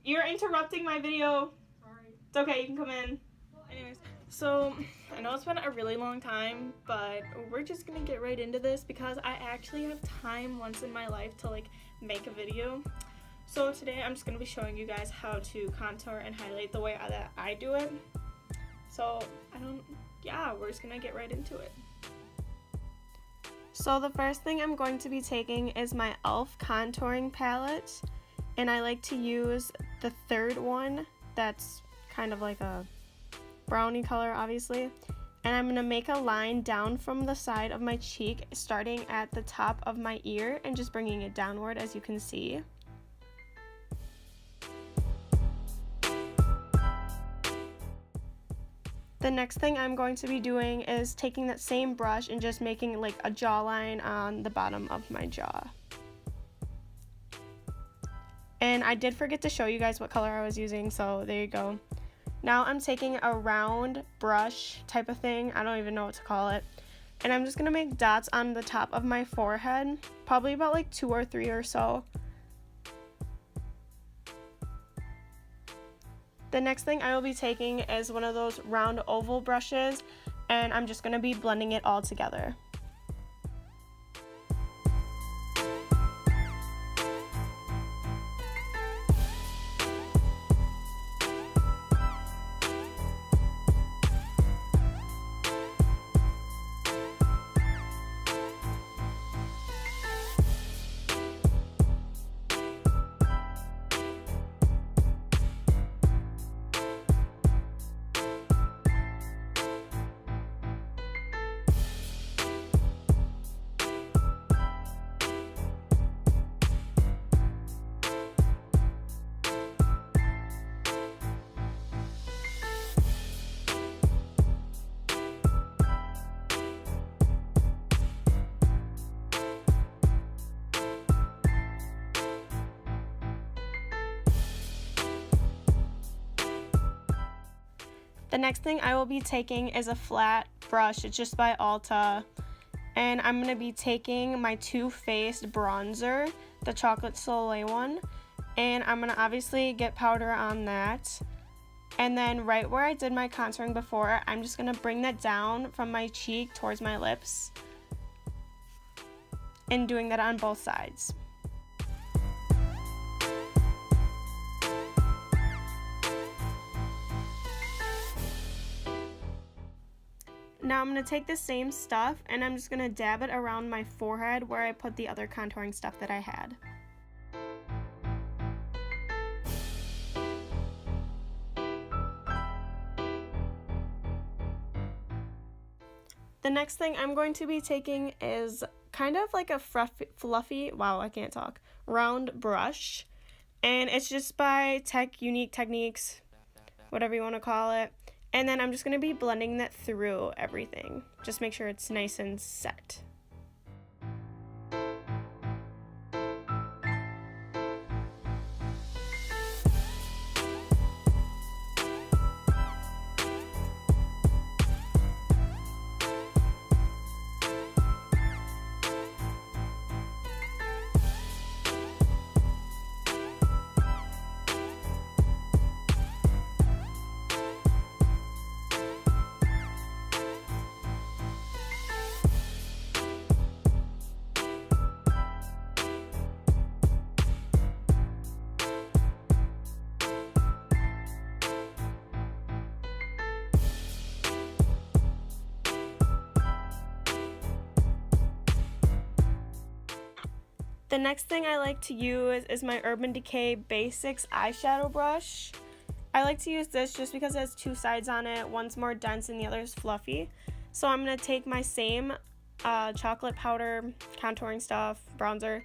You're interrupting my video. Sorry. It's okay, you can come in. Anyways, so I know it's been a really long time, but we're just gonna get right into this because I actually have time once in my life to like make a video. So today I'm just gonna be showing you guys how to contour and highlight the way that I do it. So we're just gonna get right into it. So the first thing I'm going to be taking is my e.l.f. contouring palette, and I like to use the third one that's kind of like a brownie color, obviously. And I'm gonna make a line down from the side of my cheek, starting at the top of my ear and just bringing it downward, as you can see. The next thing I'm going to be doing is taking that same brush and just making like a jawline on the bottom of my jaw. And I did forget to show you guys what color I was using, so there you go. Now I'm taking a round brush type of thing, I don't even know what to call it, and I'm just going to make dots on the top of my forehead, probably about like 2 or 3 or so. The next thing I will be taking is one of those round oval brushes, and I'm just going to be blending it all together. The next thing I will be taking is a flat brush. It's just by Ulta. And I'm going to be taking my Too Faced bronzer, the Chocolate Soleil one. And I'm going to obviously get powder on that. And then right where I did my contouring before, I'm just going to bring that down from my cheek towards my lips. And doing that on both sides. Now I'm going to take the same stuff and I'm just going to dab it around my forehead where I put the other contouring stuff that I had. The next thing I'm going to be taking is kind of like a fluffy, wow, I can't talk, round brush. And it's just by Unique Techniques, whatever you want to call it. And then I'm just going to be blending that through everything. Just make sure it's nice and set. The next thing I like to use is my Urban Decay Basics eyeshadow brush. I like to use this just because it has 2 sides on it. One's more dense and the other is fluffy. So I'm going to take my same chocolate powder, contouring stuff, bronzer,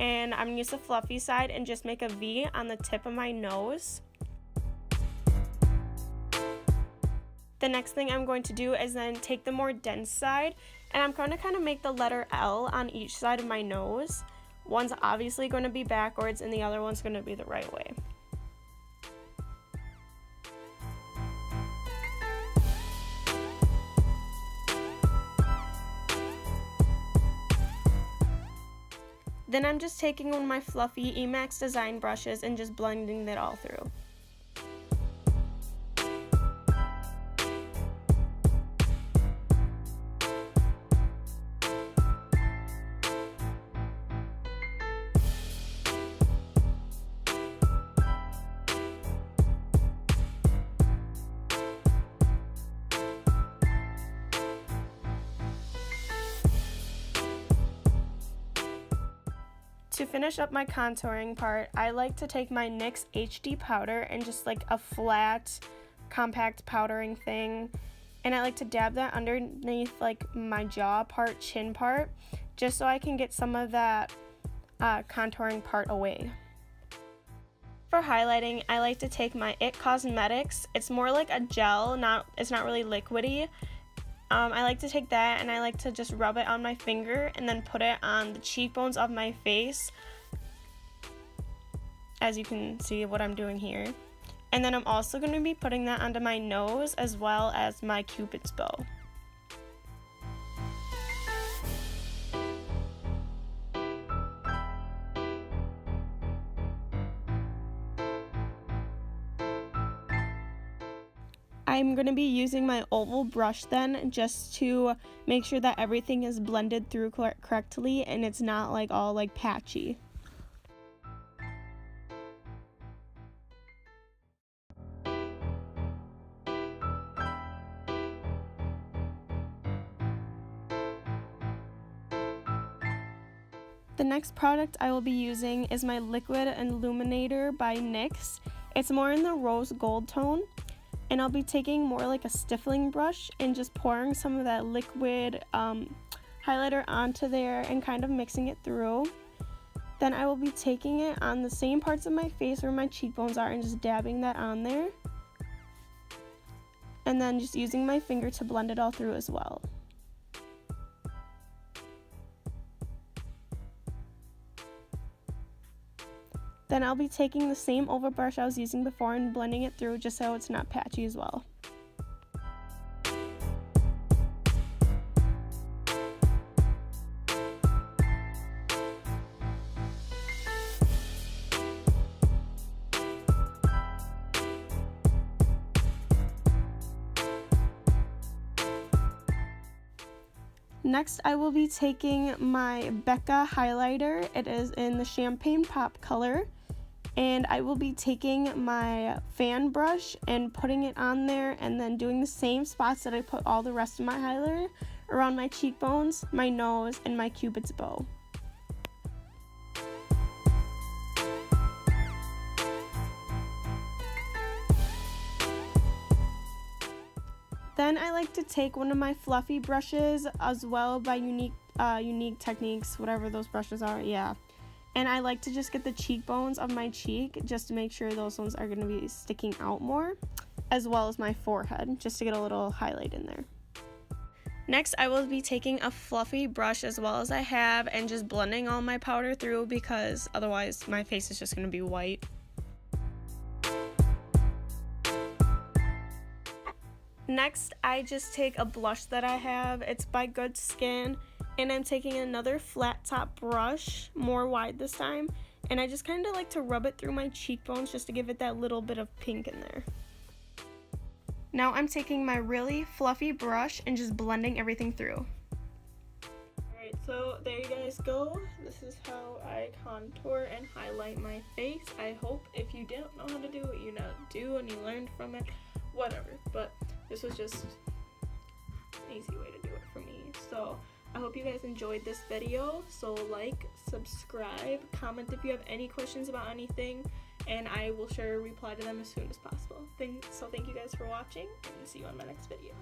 and I'm going to use the fluffy side and just make a V on the tip of my nose. The next thing I'm going to do is then take the more dense side, and I'm going to kind of make the letter L on each side of my nose. One's obviously going to be backwards and the other one's going to be the right way. Then I'm just taking one of my fluffy Emax design brushes and just blending it all through. To finish up my contouring part, I like to take my NYX HD powder and just like a flat, compact powdering thing. And I like to dab that underneath like my jaw part, chin part, just so I can get some of that contouring part away. For highlighting, I like to take my IT Cosmetics. It's more like a gel, it's not really liquidy. I like to take that and I like to just rub it on my finger and then put it on the cheekbones of my face, as you can see what I'm doing here. And then I'm also going to be putting that onto my nose as well as my Cupid's bow. I'm going to be using my oval brush then just to make sure that everything is blended through correctly and it's not like all like patchy. The next product I will be using is my Liquid Illuminator by NYX. It's more in the rose gold tone. And I'll be taking more like a stippling brush and just pouring some of that liquid highlighter onto there and kind of mixing it through. Then I will be taking it on the same parts of my face where my cheekbones are and just dabbing that on there. And then just using my finger to blend it all through as well. Then I'll be taking the same oval brush I was using before and blending it through just so it's not patchy as well. Next, I will be taking my Becca highlighter. It is in the Champagne Pop color. And I will be taking my fan brush and putting it on there and then doing the same spots that I put all the rest of my highlighter around my cheekbones, my nose, and my Cupid's bow. Then I like to take one of my fluffy brushes as well by Unique Techniques, whatever those brushes are, yeah. And I like to just get the cheekbones of my cheek just to make sure those ones are going to be sticking out more, as well as my forehead, just to get a little highlight in there. Next, I will be taking a fluffy brush as well as I have and just blending all my powder through because otherwise my face is just going to be white. Next, I just take a blush that I have. It's by Good Skin. And I'm taking another flat top brush, more wide this time, and I just kind of like to rub it through my cheekbones just to give it that little bit of pink in there. Now I'm taking my really fluffy brush and just blending everything through. Alright, so there you guys go. This is how I contour and highlight my face. I hope if you didn't know how to do it, you now do and you learned from it, whatever. But this was just an easy way to do it for me. So I hope you guys enjoyed this video, so like, subscribe, comment if you have any questions about anything, and I will sure reply to them as soon as possible. So thank you guys for watching, and see you on my next video.